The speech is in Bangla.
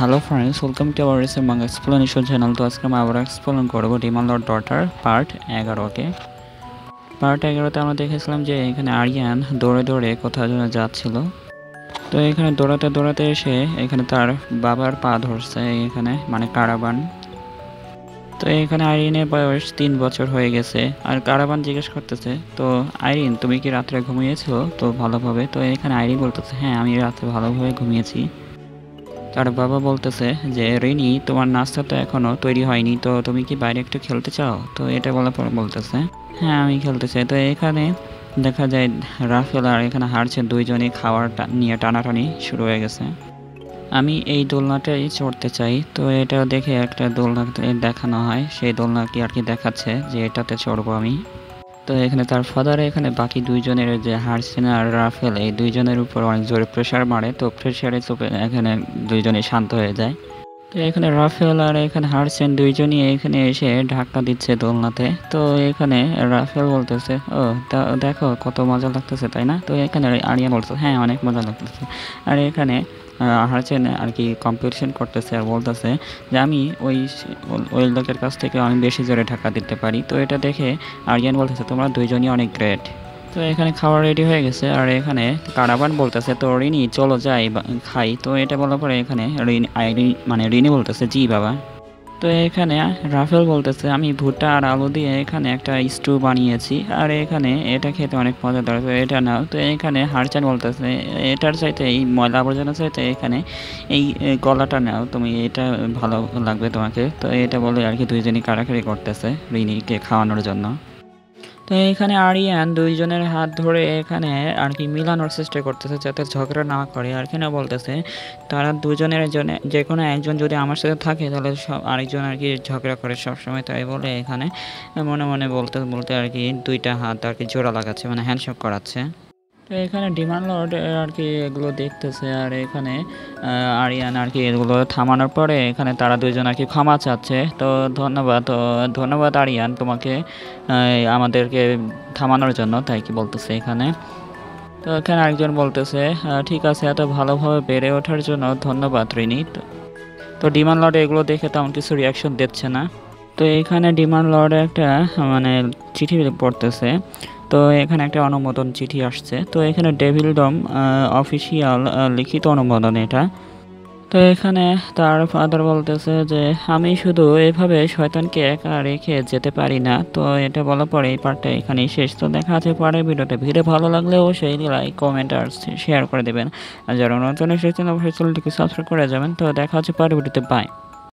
Hello friends, welcome to our recent manga explanation channel. তো আজকে আমরা আবার এক্সপ্লেন করবো ডিমন লর্ড ডটার পার্ট 11কে। পার্ট 11তে আমরা দেখেছিলাম যে এখানে আরিয়ান দৌড়ে দৌড়ে কোথাও যেন যাচ্ছিল। তো এখানে দৌড়াতে দৌড়াতে এসে এখানে তার বাবার পা ধরছে, এখানে মানে কারাবান। তো এখানে আইরিনের বয়স 3 বছর হয়ে গেছে। আর কারাবান জিজ্ঞেস করতেছে, তো আইরিন তুমি কি রাত্রে ঘুমিয়েছো তো ভালোভাবে? তো এখানে আইরিন বলতেছে, হ্যাঁ আমি রাত্রে ভালোভাবে ঘুমিয়েছি। তার বাবা বলতেছে যে রিনি, তোমার নাস্তা তো এখনো তৈরি হয়নি, তো তুমি কি বাইরে একটু খেলতে চাও? তো এটা বলার পর বলতেছে, হ্যাঁ আমি খেলতে চাই। তো এখানে দেখা যায় রাফেল আর এখানে হারছে দুইজনই খাওয়ার নিয়ে টানাটানি শুরু হয়ে গেছে। আমি এই দোলনাটাই চড়তে চাই। তো এটা দেখে একটা দোলনা দেখানো হয়, সেই দোলনা কি আর কি দেখাচ্ছে যে এটাতে চড়বো আমি। তো এখানে তার ফাদার এখানে বাকি দুইজনের যে হারসিন আর রাফেল, এই দুইজনের উপর অনেক জোরে প্রেশার মারে। তো প্রেশারে তো এখানে দুইজনই শান্ত হয়ে যায়। তো এখানে রাফেল আর এখানে হারসিন দুইজনই এখানে এসে ধাক্কা দিচ্ছে দোলনাতে। তো এখানে রাফেল বলতেছে, ও দেখো কত মজা লাগতেছে তাই না? তো এখানে আরিয়া বলতেছে, হ্যাঁ অনেক মজা লাগতেছে। আর এখানে হারসিন আর কি কম্পিটিশন করতেছে আর বলতেছে যে আমি ওই লোকের কাছ থেকে অনেক বেশি জোরে ধাক্কা দিতে পারি। তো এটা দেখে আরিয়ান বলতেছে, তোমরা দুইজনই অনেক গ্রেট। তো এখানে খাবার রেডি হয়ে গেছে আর এখানে কারাবান বলতেছে, তো রিনি চলো যাই খাই। তো এটা বলার পরে এখানে রিনি বলতেছে, জি বাবা। তো এখানে রাফেল বলতেছে, আমি ভুট্টা আর আলু দিয়ে এখানে একটা স্টু বানিয়েছি আর এখানে এটা খেতে অনেক মজাদার, তো এটা নাও। তো এখানে হারচান বলতেছে, এটার চাইতে এই ময়লা আবর্জনা চাইতে এখানে এই গলাটা নাও তুমি, এটা ভালো লাগবে তোমাকে। তো এটা বলে আর কি দুইজনই কাড়াকাড়ি করতেছে রিনিকে খাওয়ানোর জন্য। তো এখানে আরিয়ান দুইজনের হাত ধরে এখানে আর কি মিলানোর চেষ্টা করতেছে যাতে ঝগড়া না করে। আর কেন বলতেছে তারা দুজনের জন্য যে কোনো একজন যদি আমার সাথে থাকে তাহলে সব আরেকজন আর কি ঝগড়া করে সবসময়, তাই বলে এখানে মনে মনে বলতে বলতে আর কি দুইটা হাত আর কি জোড়া লাগাচ্ছে, মানে হ্যান্ডশেক করাচ্ছে। তো এখানে ডিমান্ড লর্ড আর কি এগুলো দেখতেছে আর এখানে আরিয়ান আর কি এগুলো থামানোর পরে এখানে তারা দুজন আর কি ক্ষমা চাচ্ছে। তো ধন্যবাদ আরিয়ান তোমাকে আমাদেরকে থামানোর জন্য, তাই কি বলতেছে এখানে। তো এখানে আরেকজন বলতেছে, ঠিক আছে, এত ভালোভাবে বেড়ে ওঠার জন্য ধন্যবাদ রিনি। তো ডিমান্ড লর্ড এগুলো দেখে তেমন কিছু রিয়াকশন দিচ্ছে না। তো এখানে ডিমান্ড লর্ড একটা মানে চিঠি পড়তেছে। তো এখানে একটা অনুমোদন চিঠি আসছে। তো এখানে ডেভিলডম অফিসিয়াল লিখিত অনুমোদন এটা। তো এখানে তার ফাদার বলতেছে যে আমি শুধু এভাবে শয়তানকে একা রেখে যেতে পারি না। তো এটা বলার পরে এই পার্টটা এখানেই শেষ। তো দেখা আছে পরের ভিডিও ভালো লাগলে অবশ্যই লাইক কমেন্ট আর শেয়ার করে দেবেন। আর যারা নতুন এসেছেন অবশ্যই চ্যানেলটিকে সাবস্ক্রাইব করে যাবেন। তো দেখা হচ্ছে পরের ভিডিওতে, বাই।